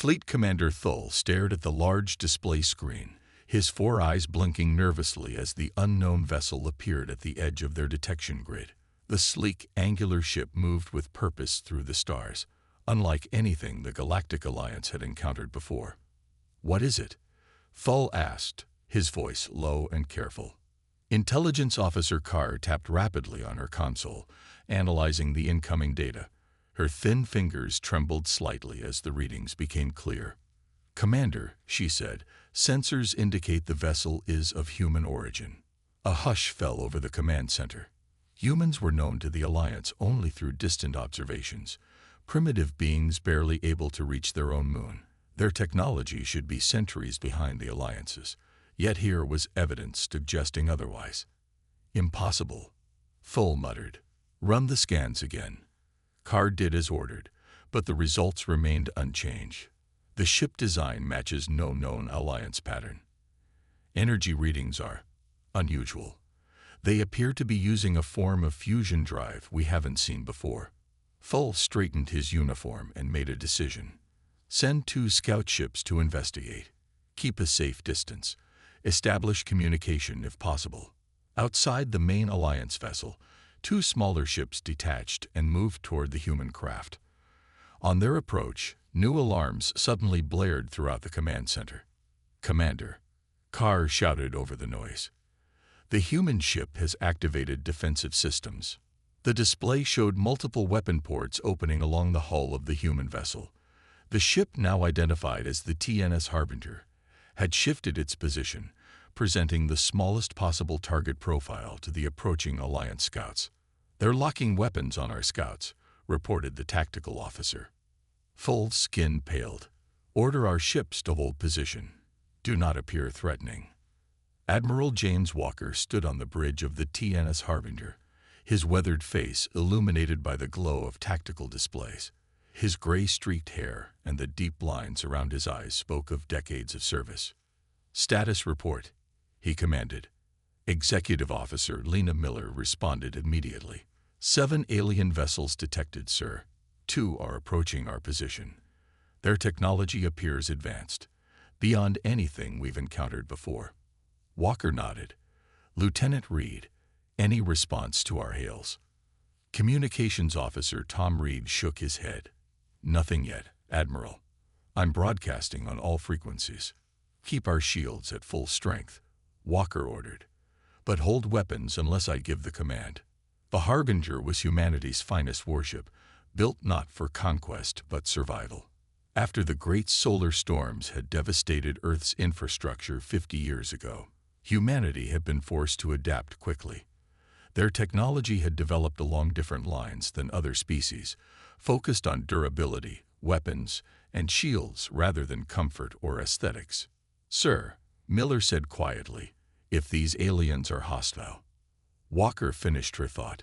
Fleet Commander Thul stared at the large display screen, his four eyes blinking nervously as the unknown vessel appeared at the edge of their detection grid. The sleek, angular ship moved with purpose through the stars, unlike anything the Galactic Alliance had encountered before. "What is it?" Thul asked, his voice low and careful. Intelligence Officer Carr tapped rapidly on her console, analyzing the incoming data. Her thin fingers trembled slightly as the readings became clear. "Commander," she said, "sensors indicate the vessel is of human origin." A hush fell over the command center. Humans were known to the Alliance only through distant observations, primitive beings barely able to reach their own moon. Their technology should be centuries behind the Alliance's, yet here was evidence suggesting otherwise. "Impossible," Thul muttered. "Run the scans again." Carr did as ordered, but the results remained unchanged. The ship design matches no known Alliance pattern. Energy readings are unusual. They appear to be using a form of fusion drive we haven't seen before. Thul straightened his uniform and made a decision. "Send 2 scout ships to investigate. Keep a safe distance. Establish communication if possible." Outside the main Alliance vessel, 2 smaller ships detached and moved toward the human craft. On their approach, new alarms suddenly blared throughout the command center. "Commander," Carr shouted over the noise, "the human ship has activated defensive systems." The display showed multiple weapon ports opening along the hull of the human vessel. The ship, now identified as the TNS Harbinger, had shifted its position, presenting the smallest possible target profile to the approaching Alliance scouts. "They're locking weapons on our scouts," reported the tactical officer. Thul's skin paled. "Order our ships to hold position. Do not appear threatening." Admiral James Walker stood on the bridge of the TNS Harbinger, his weathered face illuminated by the glow of tactical displays. His gray-streaked hair and the deep lines around his eyes spoke of decades of service. "Status report," he commanded. Executive Officer Lena Miller responded immediately. 7 alien vessels detected, sir. 2 are approaching our position. Their technology appears advanced, beyond anything we've encountered before." Walker nodded. "Lieutenant Reed, any response to our hails?" Communications Officer Tom Reed shook his head. "Nothing yet, Admiral. I'm broadcasting on all frequencies." "Keep our shields at full strength," Walker ordered. "But hold weapons unless I give the command." The Harbinger was humanity's finest warship, built not for conquest but survival. After the great solar storms had devastated Earth's infrastructure 50 years ago, humanity had been forced to adapt quickly. Their technology had developed along different lines than other species, focused on durability, weapons, and shields rather than comfort or aesthetics. "Sir," Miller said quietly, "if these aliens are hostile." Walker finished her thought.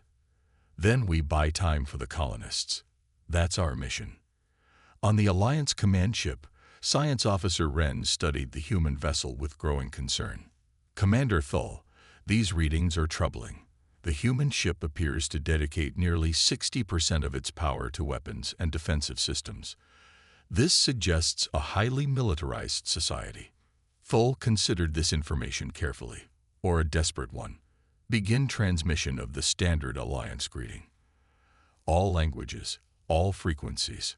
"Then we buy time for the colonists. That's our mission." On the Alliance command ship, Science Officer Wren studied the human vessel with growing concern. "Commander Thul, these readings are troubling. The human ship appears to dedicate nearly 60% of its power to weapons and defensive systems. This suggests a highly militarized society." Thul considered this information carefully, or a desperate one. "Begin transmission of the standard Alliance greeting. All languages, all frequencies."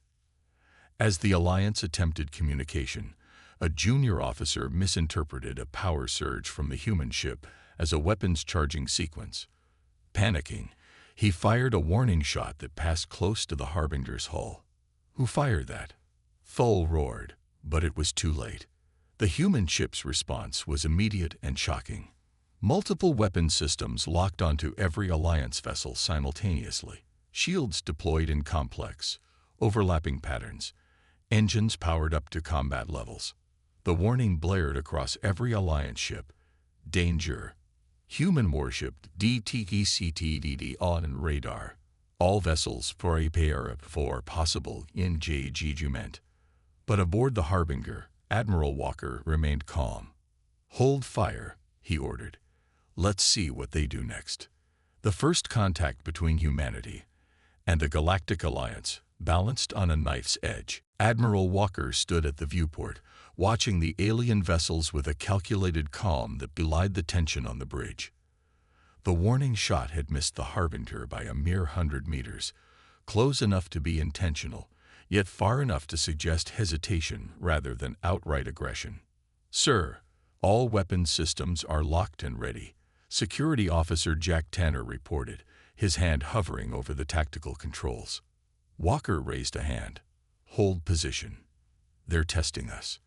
As the Alliance attempted communication, a junior officer misinterpreted a power surge from the human ship as a weapons charging sequence. Panicking, he fired a warning shot that passed close to the Harbinger's hull. "Who fired that?" Thul roared, but it was too late. The human ship's response was immediate and shocking. Multiple weapon systems locked onto every Alliance vessel simultaneously. Shields deployed in complex, overlapping patterns. Engines powered up to combat levels. The warning blared across every Alliance ship. "Danger. Human warship DTECTDD on radar. All vessels prepare for possible engagement." But aboard the Harbinger, Admiral Walker remained calm. "Hold fire," he ordered. "Let's see what they do next." The first contact between humanity and the Galactic Alliance balanced on a knife's edge. Admiral Walker stood at the viewport, watching the alien vessels with a calculated calm that belied the tension on the bridge. The warning shot had missed the Harbinger by a mere 100 meters, close enough to be intentional, yet far enough to suggest hesitation rather than outright aggression. "Sir, all weapons systems are locked and ready," Security Officer Jack Tanner reported, his hand hovering over the tactical controls. Walker raised a hand. "Hold position. They're testing us."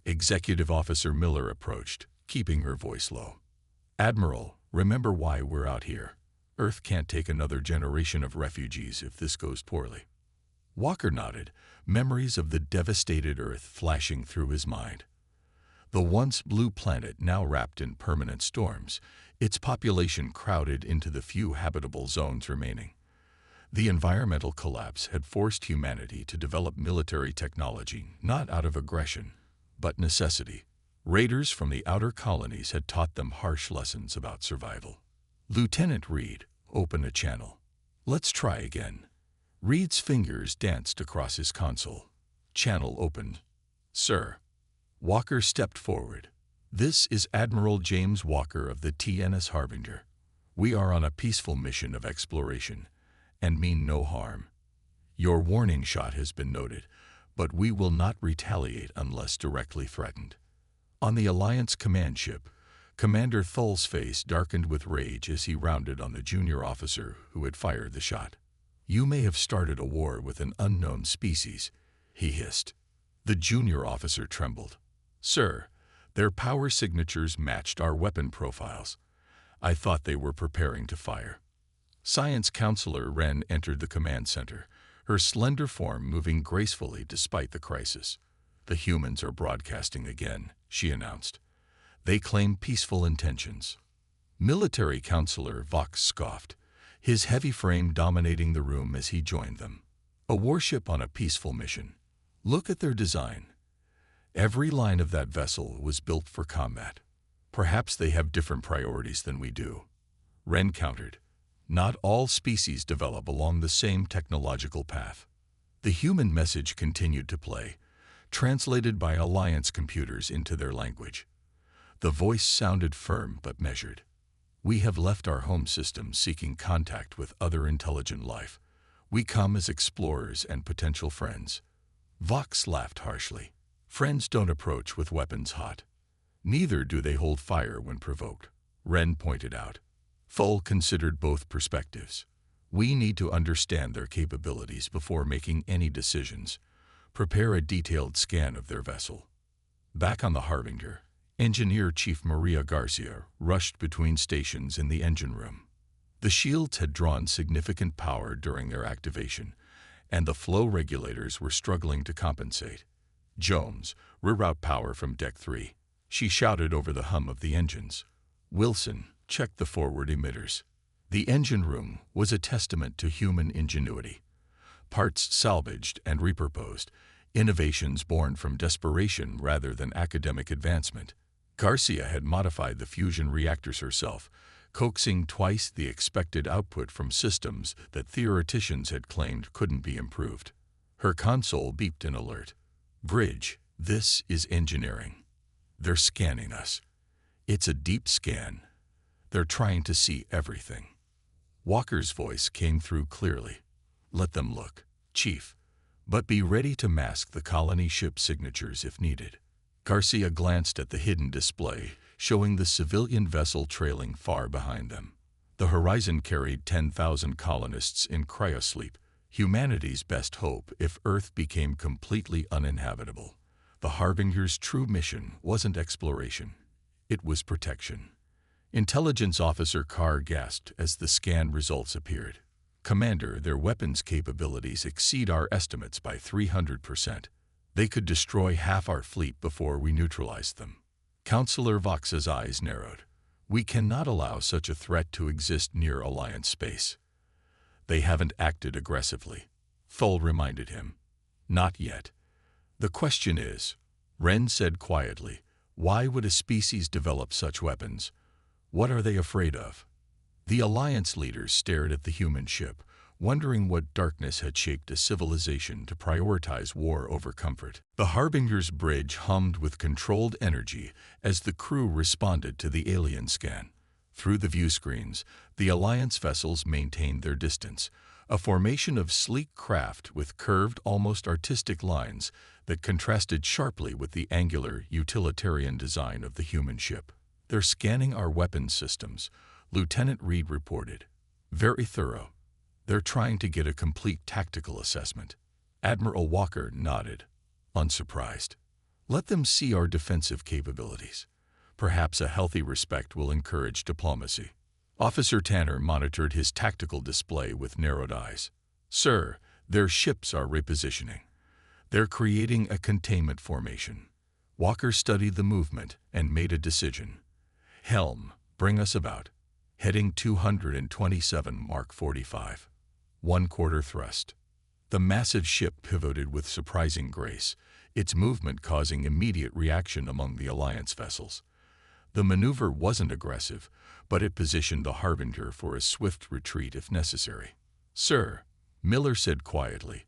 Executive Officer Miller approached, keeping her voice low. "Admiral, remember why we're out here. Earth can't take another generation of refugees if this goes poorly." Walker nodded, memories of the devastated Earth flashing through his mind. The once blue planet now wrapped in permanent storms, its population crowded into the few habitable zones remaining. The environmental collapse had forced humanity to develop military technology not out of aggression, but necessity. Raiders from the outer colonies had taught them harsh lessons about survival. "Lieutenant Reed, open a channel." "Let's try again." Reed's fingers danced across his console. Channel opened. "Sir." Walker stepped forward. "This is Admiral James Walker of the TNS Harbinger. We are on a peaceful mission of exploration and mean no harm. Your warning shot has been noted, but we will not retaliate unless directly threatened." On the Alliance command ship, Commander Thull's face darkened with rage as he rounded on the junior officer who had fired the shot. "You may have started a war with an unknown species," he hissed. The junior officer trembled. "Sir, their power signatures matched our weapon profiles. I thought they were preparing to fire." Science Counselor Wren entered the command center, her slender form moving gracefully despite the crisis. "The humans are broadcasting again," she announced. "They claim peaceful intentions." Military Counselor Vox scoffed, his heavy frame dominating the room as he joined them. "A warship on a peaceful mission. Look at their design. Every line of that vessel was built for combat. Perhaps they have different priorities than we do." Wren countered. "Not all species develop along the same technological path." The human message continued to play, translated by Alliance computers into their language. The voice sounded firm but measured. "We have left our home system seeking contact with other intelligent life. We come as explorers and potential friends." Vox laughed harshly. "Friends don't approach with weapons hot. Neither do they hold fire when provoked," Wren pointed out. Thull considered both perspectives. "We need to understand their capabilities before making any decisions. Prepare a detailed scan of their vessel." Back on the Harbinger, Engineer Chief Maria Garcia rushed between stations in the engine room. The shields had drawn significant power during their activation, and the flow regulators were struggling to compensate. "Jones, reroute power from Deck 3. She shouted over the hum of the engines. "Wilson, check the forward emitters." The engine room was a testament to human ingenuity. Parts salvaged and repurposed, innovations born from desperation rather than academic advancement. Garcia had modified the fusion reactors herself, coaxing twice the expected output from systems that theoreticians had claimed couldn't be improved. Her console beeped an alert. "Bridge, this is engineering. They're scanning us. It's a deep scan. They're trying to see everything." Walker's voice came through clearly. "Let them look, Chief, but be ready to mask the colony ship signatures if needed." Garcia glanced at the hidden display, showing the civilian vessel trailing far behind them. The horizon carried 10,000 colonists in cryosleep, humanity's best hope if Earth became completely uninhabitable. The Harbinger's true mission wasn't exploration. It was protection. Intelligence Officer Carr gasped as the scan results appeared. "Commander, their weapons capabilities exceed our estimates by 300%. They could destroy half our fleet before we neutralized them." Counselor Vox's eyes narrowed. "We cannot allow such a threat to exist near Alliance space." "They haven't acted aggressively," Thull reminded him. "Not yet. The question is," Wren said quietly, "why would a species develop such weapons? What are they afraid of?" The Alliance leaders stared at the human ship, wondering what darkness had shaped a civilization to prioritize war over comfort. The Harbinger's bridge hummed with controlled energy as the crew responded to the alien scan. Through the view screens, the Alliance vessels maintained their distance, a formation of sleek craft with curved, almost artistic lines that contrasted sharply with the angular, utilitarian design of the human ship. "They're scanning our weapons systems," Lieutenant Reed reported. "Very thorough. They're trying to get a complete tactical assessment." Admiral Walker nodded, unsurprised. "Let them see our defensive capabilities. Perhaps a healthy respect will encourage diplomacy." Officer Tanner monitored his tactical display with narrowed eyes. "Sir, their ships are repositioning. They're creating a containment formation." Walker studied the movement and made a decision. "Helm, bring us about. Heading 227 Mark 45. 1/4 thrust." The massive ship pivoted with surprising grace, its movement causing immediate reaction among the Alliance vessels. The maneuver wasn't aggressive, but it positioned the Harbinger for a swift retreat if necessary. "Sir," Miller said quietly,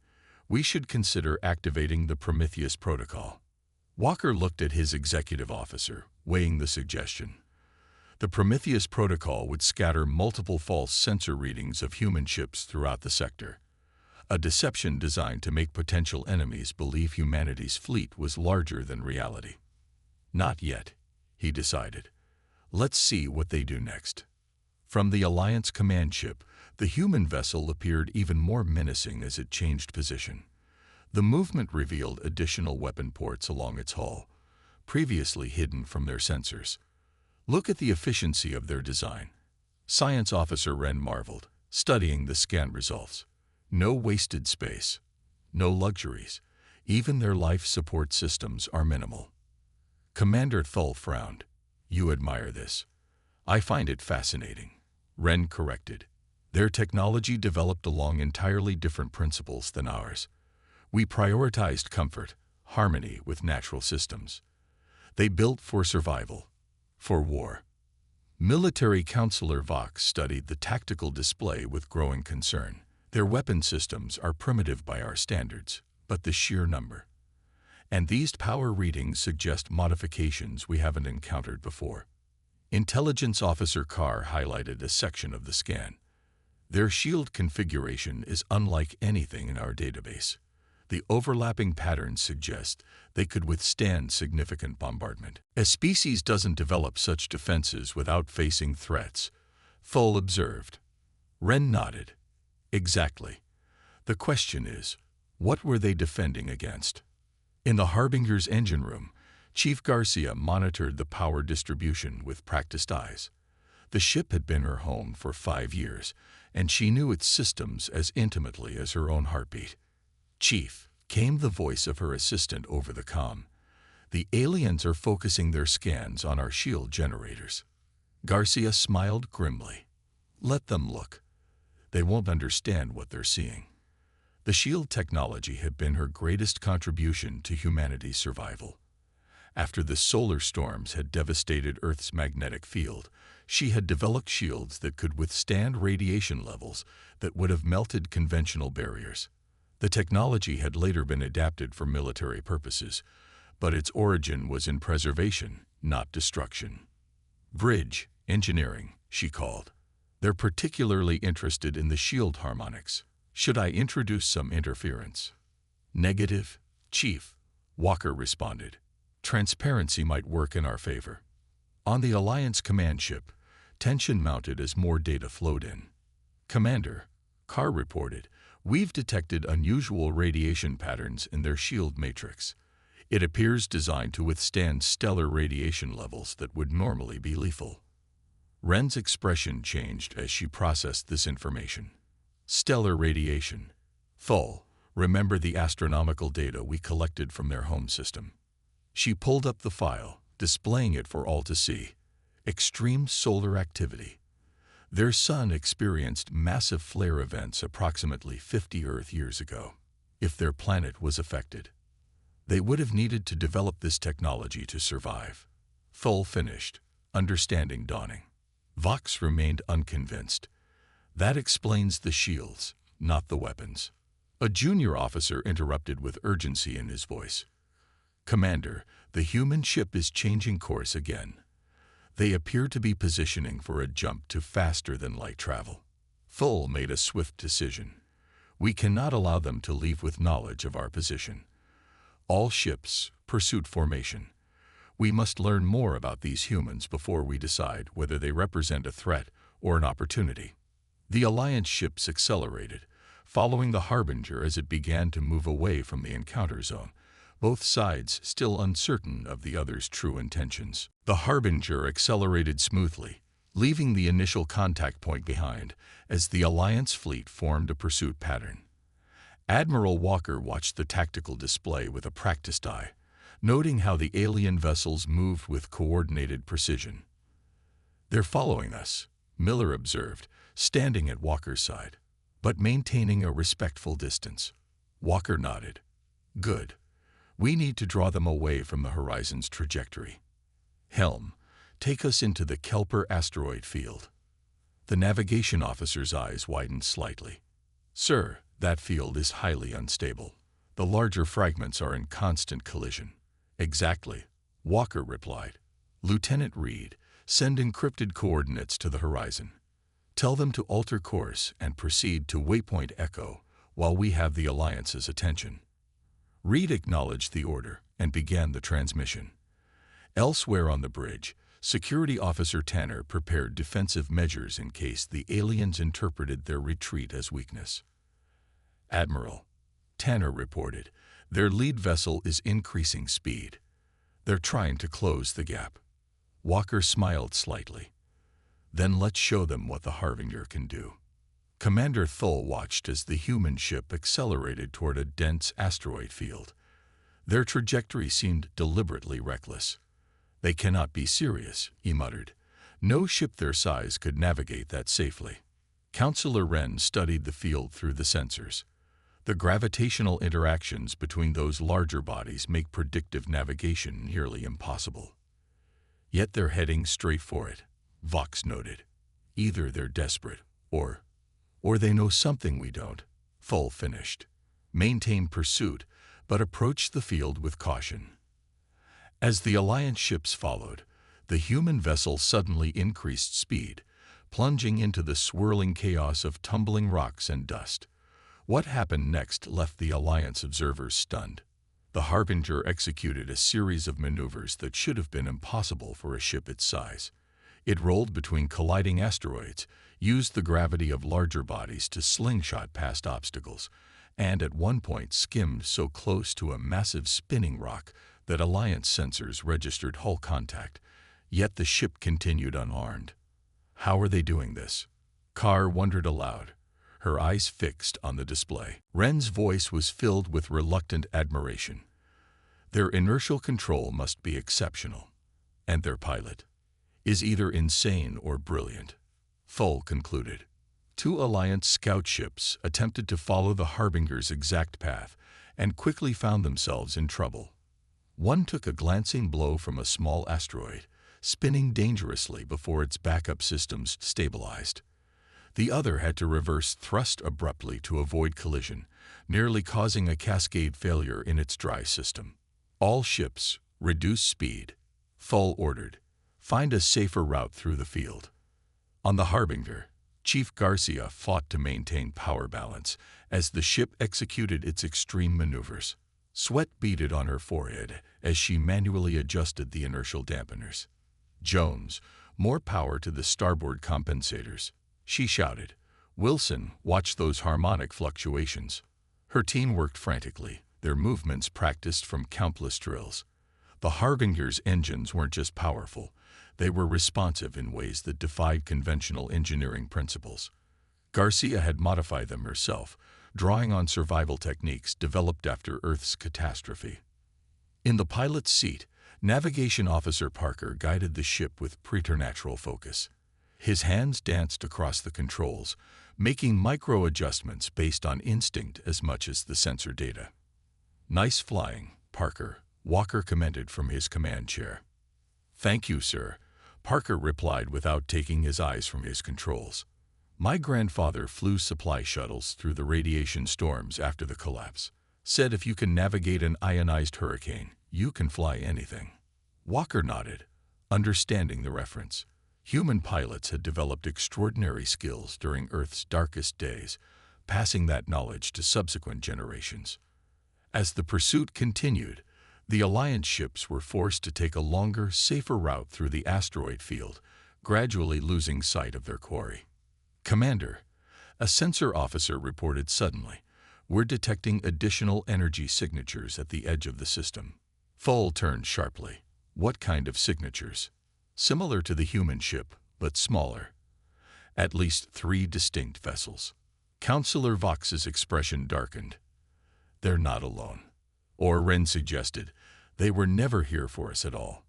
"we should consider activating the Prometheus Protocol." Walker looked at his executive officer, weighing the suggestion. The Prometheus Protocol would scatter multiple false sensor readings of human ships throughout the sector, a deception designed to make potential enemies believe humanity's fleet was larger than reality. "Not yet," he decided. "Let's see what they do next." From the Alliance command ship, the human vessel appeared even more menacing as it changed position. The movement revealed additional weapon ports along its hull, previously hidden from their sensors. "Look at the efficiency of their design," Science Officer Wren marveled, studying the scan results. "No wasted space, no luxuries. Even their life support systems are minimal." Commander Thull frowned. "You admire this." "I find it fascinating," Wren corrected. "Their technology developed along entirely different principles than ours. We prioritized comfort, harmony with natural systems. They built for survival, for war." Military Counselor Vox studied the tactical display with growing concern. "Their weapon systems are primitive by our standards, but the sheer number. And these power readings suggest modifications we haven't encountered before." Intelligence Officer Carr highlighted a section of the scan. "Their shield configuration is unlike anything in our database. The overlapping patterns suggest they could withstand significant bombardment. A species doesn't develop such defenses without facing threats," Thull observed. Wren nodded. "Exactly. The question is, what were they defending against?" In the Harbinger's engine room, Chief Garcia monitored the power distribution with practiced eyes. The ship had been her home for 5 years, and she knew its systems as intimately as her own heartbeat. "Chief," came the voice of her assistant over the comm, "the aliens are focusing their scans on our shield generators." Garcia smiled grimly. "Let them look. They won't understand what they're seeing." The shield technology had been her greatest contribution to humanity's survival. After the solar storms had devastated Earth's magnetic field, she had developed shields that could withstand radiation levels that would have melted conventional barriers. The technology had later been adapted for military purposes, but its origin was in preservation, not destruction. "Bridge engineering," she called. "They're particularly interested in the shield harmonics. Should I introduce some interference?" "Negative, Chief," Walker responded. "Transparency might work in our favor." On the Alliance command ship, tension mounted as more data flowed in. "Commander," Carr reported, "we've detected unusual radiation patterns in their shield matrix. It appears designed to withstand stellar radiation levels that would normally be lethal." Wren's expression changed as she processed this information. "Stellar radiation. Thull, remember the astronomical data we collected from their home system." She pulled up the file, displaying it for all to see. "Extreme solar activity. Their sun experienced massive flare events approximately 50 Earth years ago. If their planet was affected, they would have needed to develop this technology to survive." Thull finished, understanding dawning. Vox remained unconvinced. "That explains the shields," not the weapons. A junior officer interrupted with urgency in his voice. Commander, the human ship is changing course again. They appear to be positioning for a jump to faster-than-light travel. Full made a swift decision. We cannot allow them to leave with knowledge of our position. All ships, pursuit formation. We must learn more about these humans before we decide whether they represent a threat or an opportunity. The Alliance ships accelerated, following the Harbinger as it began to move away from the encounter zone, both sides still uncertain of the other's true intentions. The Harbinger accelerated smoothly, leaving the initial contact point behind as the Alliance fleet formed a pursuit pattern. Admiral Walker watched the tactical display with a practiced eye, noting how the alien vessels moved with coordinated precision. "They're following us," Miller observed, standing at Walker's side, but maintaining a respectful distance. Walker nodded. "Good. We need to draw them away from the horizon's trajectory. Helm, take us into the Kelper asteroid field." The navigation officer's eyes widened slightly. "Sir, that field is highly unstable. The larger fragments are in constant collision." "Exactly," Walker replied. "Lieutenant Reed, send encrypted coordinates to the horizon. Tell them to alter course and proceed to Waypoint Echo while we have the Alliance's attention." Reed acknowledged the order and began the transmission. Elsewhere on the bridge, Security Officer Tanner prepared defensive measures in case the aliens interpreted their retreat as weakness. "Admiral," Tanner reported, "their lead vessel is increasing speed. They're trying to close the gap." Walker smiled slightly. "Then let's show them what the Harbinger can do." Commander Thull watched as the human ship accelerated toward a dense asteroid field. Their trajectory seemed deliberately reckless. "They cannot be serious," he muttered. "No ship their size could navigate that safely." Counselor Wren studied the field through the sensors. The gravitational interactions between those larger bodies make predictive navigation nearly impossible. "Yet they're heading straight for it," Vox noted. "Either they're desperate, or they know something we don't," Thull finished. "Maintain pursuit, but approach the field with caution." As the Alliance ships followed, the human vessel suddenly increased speed, plunging into the swirling chaos of tumbling rocks and dust. What happened next left the Alliance observers stunned. The Harbinger executed a series of maneuvers that should have been impossible for a ship its size. It rolled between colliding asteroids, used the gravity of larger bodies to slingshot past obstacles, and at one point skimmed so close to a massive spinning rock that Alliance sensors registered hull contact. Yet the ship continued unharmed. How are they doing this? Carr wondered aloud, her eyes fixed on the display. Wren's voice was filled with reluctant admiration. "Their inertial control must be exceptional. And their pilot is either insane or brilliant," Thull concluded. Two Alliance scout ships attempted to follow the Harbinger's exact path and quickly found themselves in trouble. One took a glancing blow from a small asteroid, spinning dangerously before its backup systems stabilized. The other had to reverse thrust abruptly to avoid collision, nearly causing a cascade failure in its drive system. "All ships, reduce speed," Thull ordered. "Find a safer route through the field." On the Harbinger, Chief Garcia fought to maintain power balance as the ship executed its extreme maneuvers. Sweat beaded on her forehead as she manually adjusted the inertial dampeners. "Jones, more power to the starboard compensators," she shouted. "Wilson, watch those harmonic fluctuations." Her team worked frantically, their movements practiced from countless drills. The Harbinger's engines weren't just powerful, they were responsive in ways that defied conventional engineering principles. Garcia had modified them herself, drawing on survival techniques developed after Earth's catastrophe. In the pilot's seat, Navigation Officer Parker guided the ship with preternatural focus. His hands danced across the controls, making micro-adjustments based on instinct as much as the sensor data. "Nice flying, Parker," Walker commended from his command chair. "Thank you, sir," Parker replied without taking his eyes from his controls. My grandfather flew supply shuttles through the radiation storms after the collapse. Said if you can navigate an ionized hurricane, you can fly anything. Walker nodded, understanding the reference. Human pilots had developed extraordinary skills during Earth's darkest days, passing that knowledge to subsequent generations. As the pursuit continued, the Alliance ships were forced to take a longer, safer route through the asteroid field, gradually losing sight of their quarry. "Commander," a sensor officer reported suddenly, "we're detecting additional energy signatures at the edge of the system." Full turned sharply. "What kind of signatures?" "Similar to the human ship, but smaller. At least 3 distinct vessels." Counselor Vox's expression darkened. "They're not alone." Or Wren suggested, "They were never here for us at all.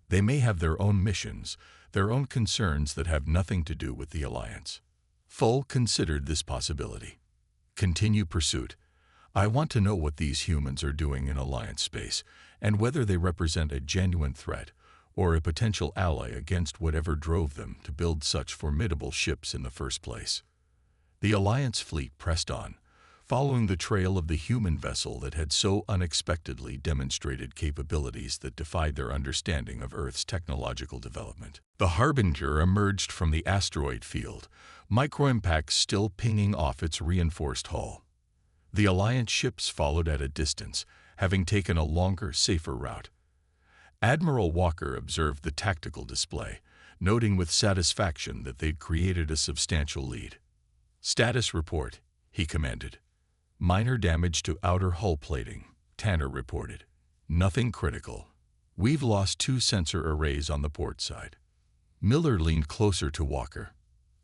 They may have their own missions, their own concerns that have nothing to do with the Alliance." Full considered this possibility. "Continue pursuit. I want to know what these humans are doing in Alliance space, and whether they represent a genuine threat or a potential ally against whatever drove them to build such formidable ships in the first place." The Alliance fleet pressed on, following the trail of the human vessel that had so unexpectedly demonstrated capabilities that defied their understanding of Earth's technological development. The Harbinger emerged from the asteroid field, microimpacts still pinging off its reinforced hull. The Alliance ships followed at a distance, having taken a longer, safer route. Admiral Walker observed the tactical display, noting with satisfaction that they'd created a substantial lead. "Status report," he commanded. "Minor damage to outer hull plating," Tanner reported. "Nothing critical. We've lost 2 sensor arrays on the port side." Miller leaned closer to Walker.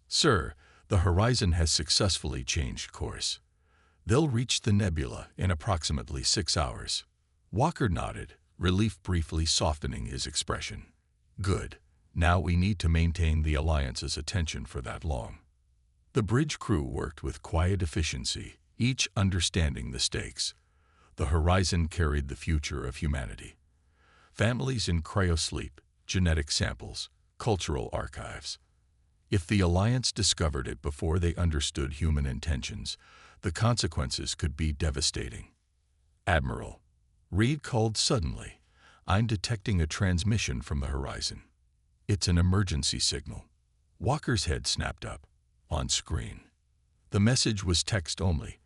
"Sir, the horizon has successfully changed course. They'll reach the nebula in approximately 6 hours." Walker nodded, relief briefly softening his expression. "Good. Now we need to maintain the Alliance's attention for that long." The bridge crew worked with quiet efficiency, each understanding the stakes. The horizon carried the future of humanity. Families in cryosleep, genetic samples, cultural archives. If the Alliance discovered it before they understood human intentions, the consequences could be devastating. "Admiral," Reed called suddenly, "I'm detecting a transmission from the horizon." "It's an emergency signal." Walker's head snapped up. On screen. The message was text only.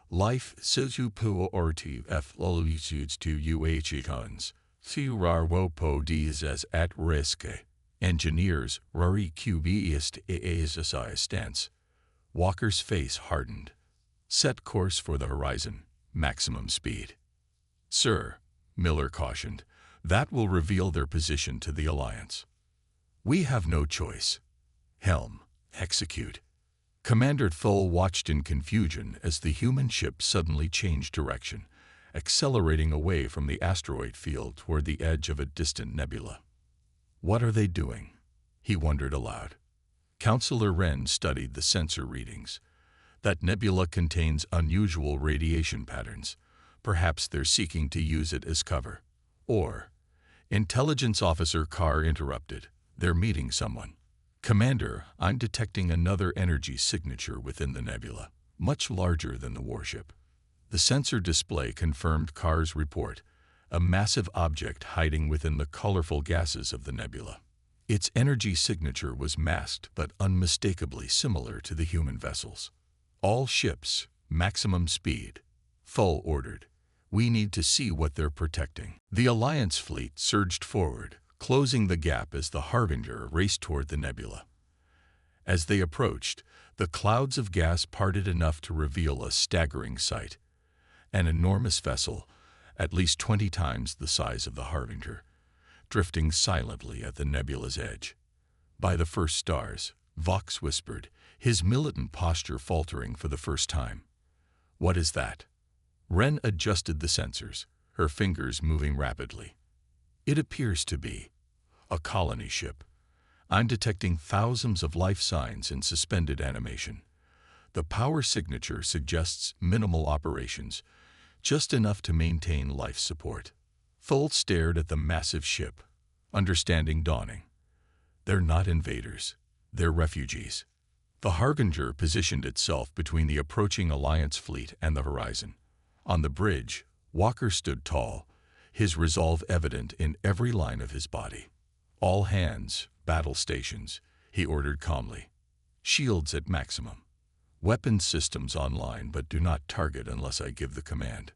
"Life says you pu orti f lolutudes to UH Curar wopo dies as at risk. Engineers Rari QBist AASI stance." Walker's face hardened. "Set course for the horizon. Maximum speed." "Sir," Miller cautioned, "that will reveal their position to the Alliance." "We have no choice." "Helm, execute." Commander Thole watched in confusion as the human ship suddenly changed direction, accelerating away from the asteroid field toward the edge of a distant nebula. "What are they doing?" he wondered aloud. Counselor Wren studied the sensor readings. "That nebula contains unusual radiation patterns. Perhaps they're seeking to use it as cover." Or, Intelligence Officer Carr interrupted, "They're meeting someone." "Commander, I'm detecting another energy signature within the nebula, much larger than the warship." The sensor display confirmed Carr's report, a massive object hiding within the colorful gases of the nebula. Its energy signature was masked but unmistakably similar to the human vessels. "All ships, maximum speed," Full ordered. "We need to see what they're protecting." The Alliance fleet surged forward, closing the gap as the Harbinger raced toward the nebula. As they approached, the clouds of gas parted enough to reveal a staggering sight. An enormous vessel, at least 20 times the size of the Harbinger, drifting silently at the nebula's edge. "By the first stars," Vox whispered, his militant posture faltering for the first time. "What is that?" Wren adjusted the sensors, her fingers moving rapidly. "It appears to be a colony ship. I'm detecting thousands of life signs in suspended animation. The power signature suggests minimal operations, just enough to maintain life support." Full stared at the massive ship, understanding dawning. "They're not invaders. They're refugees." The Harbinger positioned itself between the approaching Alliance fleet and the horizon. On the bridge, Walker stood tall, his resolve evident in every line of his body. "All hands, battle stations," he ordered calmly. "Shields at maximum. Weapons systems online, but do not target unless I give the command."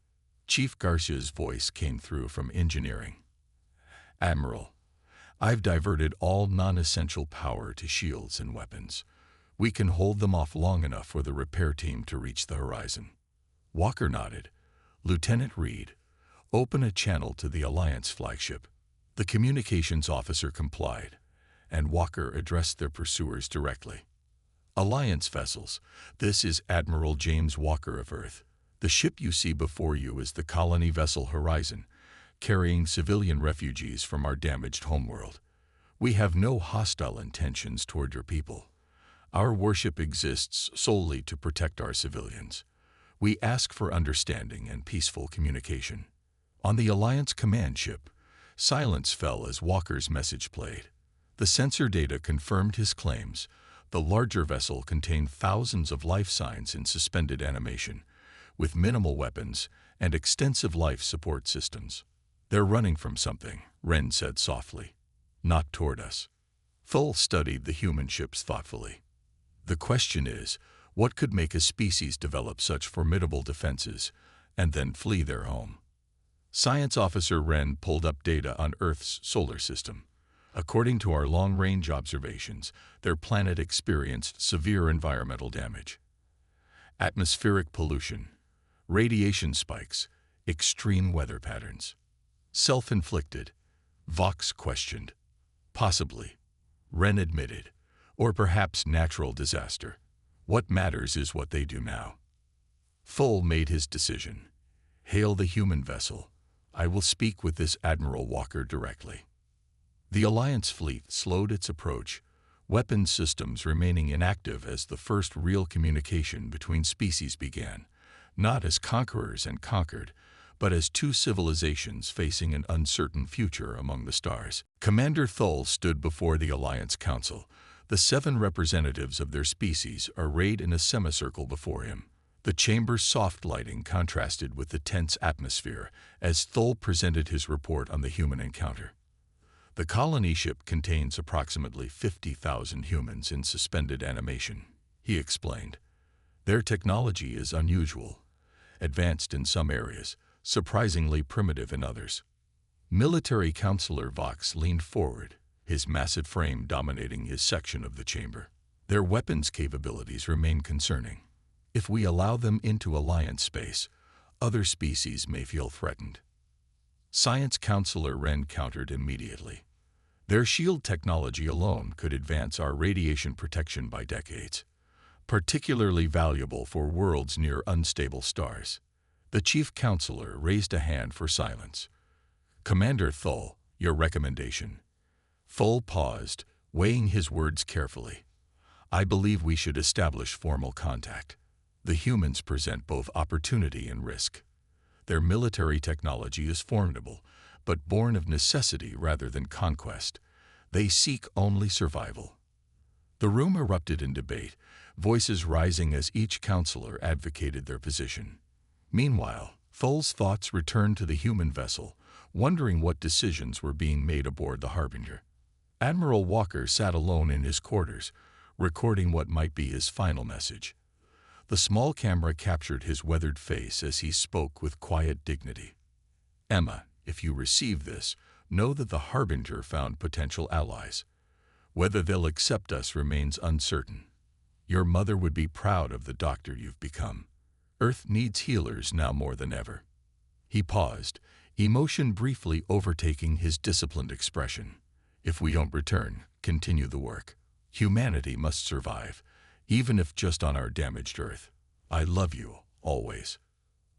Chief Garcia's voice came through from engineering. "Admiral, I've diverted all non-essential power to shields and weapons. We can hold them off long enough for the repair team to reach the horizon." Walker nodded. "Lieutenant Reed, open a channel to the Alliance flagship." The communications officer complied, and Walker addressed their pursuers directly. "Alliance vessels, this is Admiral James Walker of Earth. The ship you see before you is the colony vessel Horizon, carrying civilian refugees from our damaged homeworld. We have no hostile intentions toward your people. Our warship exists solely to protect our civilians. We ask for understanding and peaceful communication." On the Alliance command ship, silence fell as Walker's message played. The sensor data confirmed his claims. The larger vessel contained thousands of life signs in suspended animation, with minimal weapons and extensive life support systems. "They're running from something," Wren said softly. "Not toward us." Thull studied the human ships thoughtfully. "The question is, what could make a species develop such formidable defenses and then flee their home?" Science Officer Wren pulled up data on Earth's solar system. "According to our long-range observations, their planet experienced severe environmental damage. Atmospheric pollution, radiation spikes, extreme weather patterns." "Self-inflicted?" Vox questioned. "Possibly," Wren admitted. "Or perhaps natural disaster. What matters is what they do now." Thull made his decision. "Hail the human vessel. I will speak with this Admiral Walker directly." The Alliance fleet slowed its approach, weapons systems remaining inactive as the first real communication between species began, not as conquerors and conquered, but as two civilizations facing an uncertain future among the stars. Commander Thull stood before the Alliance Council. The 7 representatives of their species arrayed in a semicircle before him. The chamber's soft lighting contrasted with the tense atmosphere as Thull presented his report on the human encounter. "The colony ship contains approximately 50,000 humans in suspended animation," he explained. "Their technology is unusual, advanced in some areas, surprisingly primitive in others." Military Counselor Vox leaned forward, his massive frame dominating his section of the chamber. "Their weapons capabilities remain concerning. If we allow them into Alliance space, other species may feel threatened." Science Counselor Wren countered immediately. "Their shield technology alone could advance our radiation protection by decades, particularly valuable for worlds near unstable stars." The Chief Counselor raised a hand for silence. "Commander Thull, your recommendation." Thull paused, weighing his words carefully. "I believe we should establish formal contact. The humans present both opportunity and risk. Their military technology is formidable, but born of necessity rather than conquest. They seek only survival." The room erupted in debate, voices rising as each counselor advocated their position. Meanwhile, Thull's thoughts returned to the human vessel, wondering what decisions were being made aboard the Harbinger. Admiral Walker sat alone in his quarters, recording what might be his final message. The small camera captured his weathered face as he spoke with quiet dignity. "Emma, if you receive this, know that the Harbinger found potential allies. Whether they'll accept us remains uncertain. Your mother would be proud of the doctor you've become. Earth needs healers now more than ever." He paused, emotion briefly overtaking his disciplined expression. "If we don't return, continue the work. Humanity must survive, even if just on our damaged Earth. I love you, always."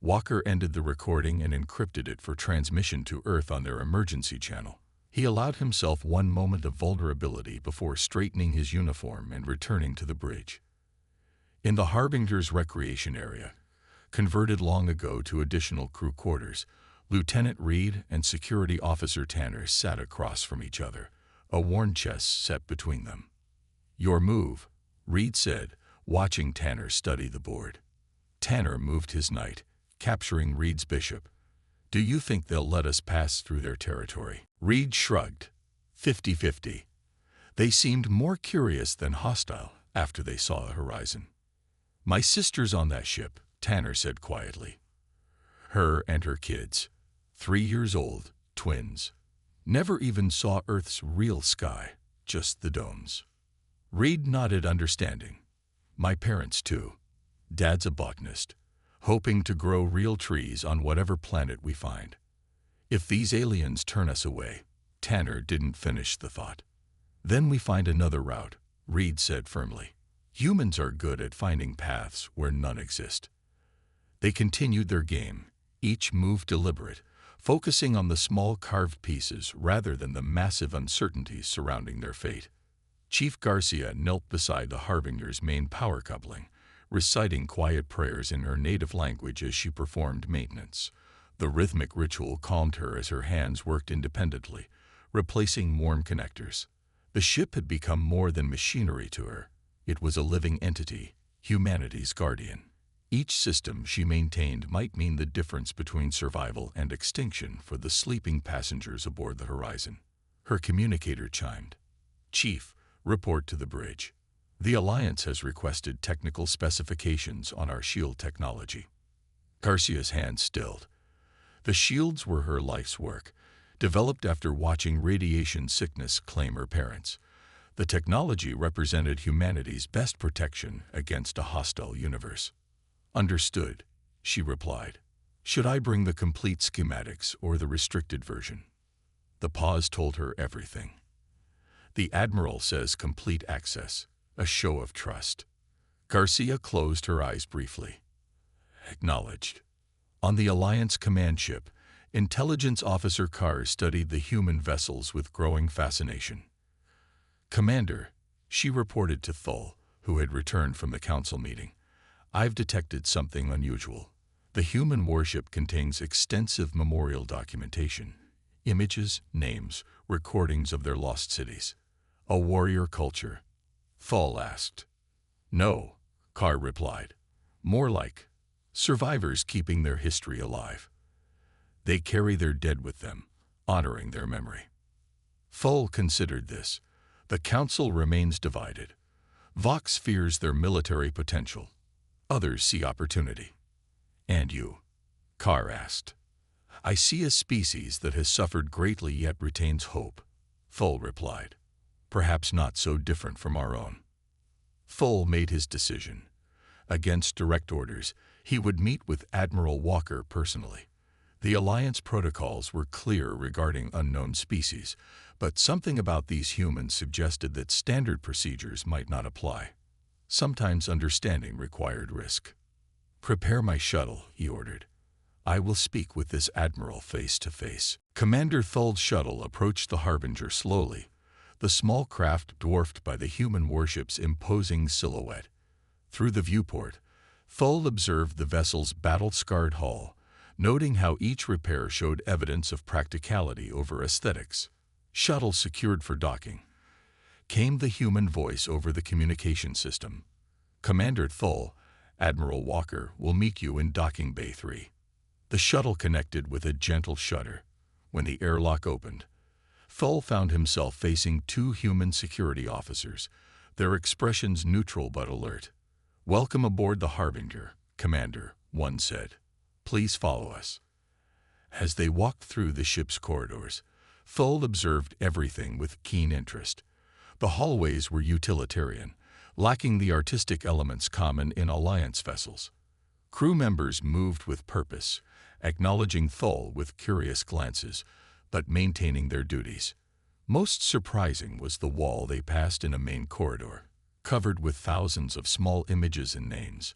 Walker ended the recording and encrypted it for transmission to Earth on their emergency channel. He allowed himself one moment of vulnerability before straightening his uniform and returning to the bridge. In the Harbinger's recreation area, converted long ago to additional crew quarters, Lieutenant Reed and Security Officer Tanner sat across from each other, a worn chest set between them. "Your move," Reed said, watching Tanner study the board. Tanner moved his knight, capturing Reed's bishop. "Do you think they'll let us pass through their territory?" Reed shrugged. 50-50. They seemed more curious than hostile after they saw the horizon. "My sister's on that ship," Tanner said quietly. "Her and her kids, 3 years old, twins. Never even saw Earth's real sky, just the domes." Reed nodded understanding. "My parents too. Dad's a botanist, hoping to grow real trees on whatever planet we find. If these aliens turn us away," Tanner didn't finish the thought. "Then we find another route," Reed said firmly. "Humans are good at finding paths where none exist." They continued their game, each move deliberate, focusing on the small carved pieces rather than the massive uncertainties surrounding their fate. Chief Garcia knelt beside the Harbinger's main power coupling, reciting quiet prayers in her native language as she performed maintenance. The rhythmic ritual calmed her as her hands worked independently, replacing warm connectors. The ship had become more than machinery to her. It was a living entity, humanity's guardian. Each system she maintained might mean the difference between survival and extinction for the sleeping passengers aboard the Horizon. Her communicator chimed. "Chief, report to the bridge. The Alliance has requested technical specifications on our shield technology." Garcia's hand stilled. The shields were her life's work, developed after watching radiation sickness claim her parents. The technology represented humanity's best protection against a hostile universe. "Understood," she replied. "Should I bring the complete schematics or the restricted version?" The pause told her everything. "The Admiral says complete access, a show of trust." Garcia closed her eyes briefly. "Acknowledged." On the Alliance command ship, Intelligence Officer Carr studied the human vessels with growing fascination. "Commander," she reported to Thull, who had returned from the council meeting, "I've detected something unusual. The human warship contains extensive memorial documentation, images, names, recordings of their lost cities. A warrior culture?" Thull asked. "No," Carr replied. "More like survivors keeping their history alive. They carry their dead with them, honoring their memory." Thull considered this. The council remains divided. Vox fears their military potential. Others see opportunity. "And you?" Carr asked. "I see a species that has suffered greatly yet retains hope," Thull replied. "Perhaps not so different from our own." Thull made his decision. Against direct orders, he would meet with Admiral Walker personally. The Alliance protocols were clear regarding unknown species, but something about these humans suggested that standard procedures might not apply. Sometimes understanding required risk. "Prepare my shuttle," he ordered. "I will speak with this Admiral face to face." Commander Thull's shuttle approached the Harbinger slowly, the small craft dwarfed by the human warship's imposing silhouette. Through the viewport, Thull observed the vessel's battle-scarred hull, noting how each repair showed evidence of practicality over aesthetics. "Shuttle secured for docking," came the human voice over the communication system. "Commander Thull, Admiral Walker will meet you in Docking Bay 3. The shuttle connected with a gentle shudder. When the airlock opened, Thull found himself facing 2 human security officers, their expressions neutral but alert. "Welcome aboard the Harbinger, Commander," one said. "Please follow us." As they walked through the ship's corridors, Thull observed everything with keen interest. The hallways were utilitarian, lacking the artistic elements common in Alliance vessels. Crew members moved with purpose, acknowledging Thull with curious glances, but maintaining their duties. Most surprising was the wall they passed in a main corridor, covered with thousands of small images and names.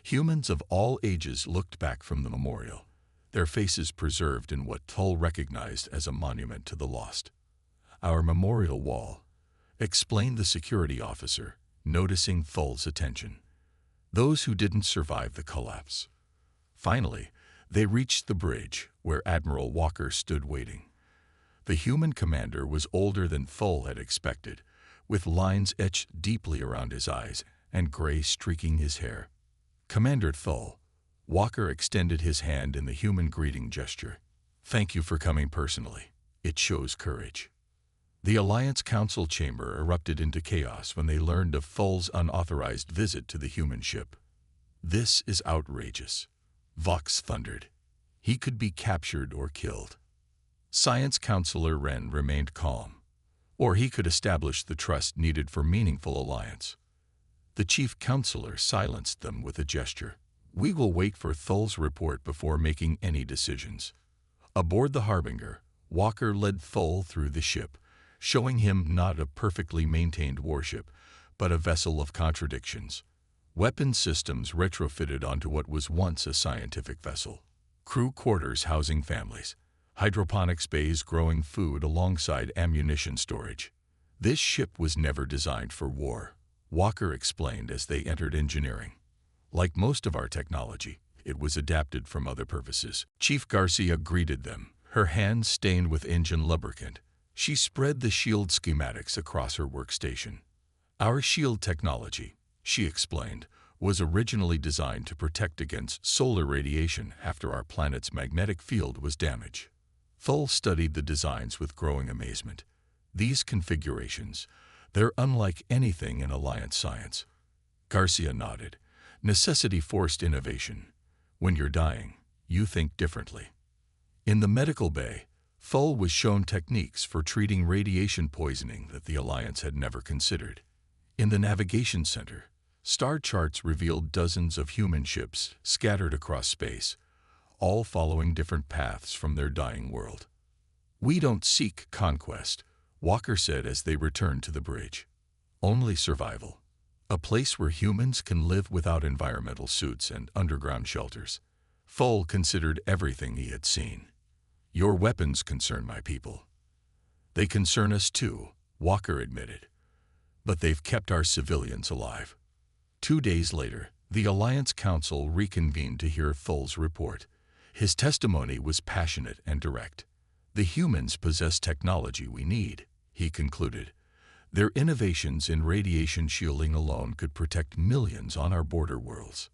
Humans of all ages looked back from the memorial, their faces preserved in what Thull recognized as a monument to the lost. "Our memorial wall," explained the security officer, noticing Thull's attention. "Those who didn't survive the collapse." Finally, they reached the bridge, where Admiral Walker stood waiting. The human commander was older than Thull had expected, with lines etched deeply around his eyes and gray streaking his hair. "Commander Thull." Walker extended his hand in the human greeting gesture. "Thank you for coming personally. It shows courage." The Alliance Council chamber erupted into chaos when they learned of Thull's unauthorized visit to the human ship. "This is outrageous," Vox thundered. "He could be captured or killed." Science Counselor Wren remained calm. "Or he could establish the trust needed for meaningful alliance." The Chief Counselor silenced them with a gesture. "We will wait for Thull's report before making any decisions." Aboard the Harbinger, Walker led Thull through the ship, showing him not a perfectly maintained warship, but a vessel of contradictions. Weapon systems retrofitted onto what was once a scientific vessel. Crew quarters housing families. Hydroponics bays growing food alongside ammunition storage. "This ship was never designed for war," Walker explained as they entered engineering. "Like most of our technology, it was adapted from other purposes." Chief Garcia greeted them, her hands stained with engine lubricant. She spread the shield schematics across her workstation. "Our shield technology," she explained, "was originally designed to protect against solar radiation after our planet's magnetic field was damaged." Thull studied the designs with growing amazement. "These configurations, they're unlike anything in Alliance science." Garcia nodded. "Necessity forced innovation. When you're dying, you think differently." In the medical bay, Thull was shown techniques for treating radiation poisoning that the Alliance had never considered. In the navigation center, star charts revealed dozens of human ships scattered across space, all following different paths from their dying world. "We don't seek conquest," Walker said as they returned to the bridge. "Only survival. A place where humans can live without environmental suits and underground shelters." Thull considered everything he had seen. "Your weapons concern my people." "They concern us too," Walker admitted. "But they've kept our civilians alive." 2 days later, the Alliance Council reconvened to hear Thull's report. His testimony was passionate and direct. "The humans possess technology we need," he concluded. "Their innovations in radiation shielding alone could protect millions on our border worlds."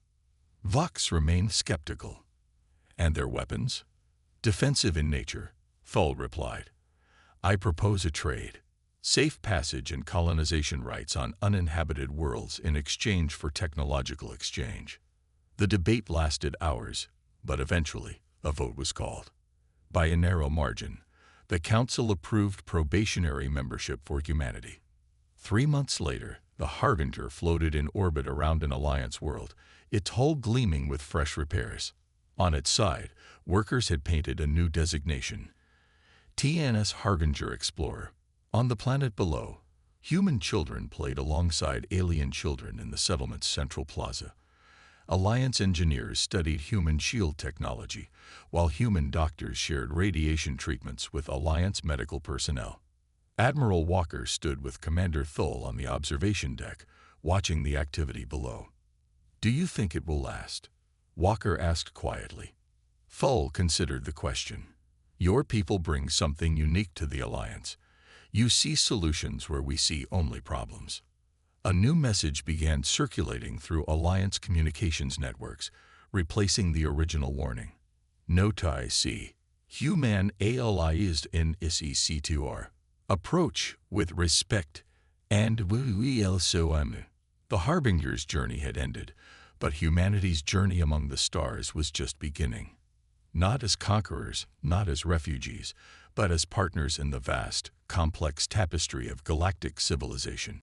Vox remained skeptical. "And their weapons?" "Defensive in nature," Thull replied. "I propose a trade. Safe passage and colonization rights on uninhabited worlds in exchange for technological exchange." The debate lasted hours, but eventually a vote was called. By a narrow margin, the Council approved probationary membership for humanity. 3 months later, the Harbinger floated in orbit around an Alliance world, its hull gleaming with fresh repairs. On its side, workers had painted a new designation: TNS Harbinger Explorer. On the planet below, human children played alongside alien children in the settlement's central plaza. Alliance engineers studied human shield technology, while human doctors shared radiation treatments with Alliance medical personnel. Admiral Walker stood with Commander Thull on the observation deck, watching the activity below. "Do you think it will last?" Walker asked quietly. Thull considered the question. "Your people bring something unique to the Alliance. You see solutions where we see only problems." A new message began circulating through Alliance communications networks, replacing the original warning. "Notai C. Human allies in SEC2R. Approach with respect, and we also am." The Harbinger's journey had ended, but humanity's journey among the stars was just beginning. Not as conquerors, not as refugees, but as partners in the vast, complex tapestry of galactic civilization.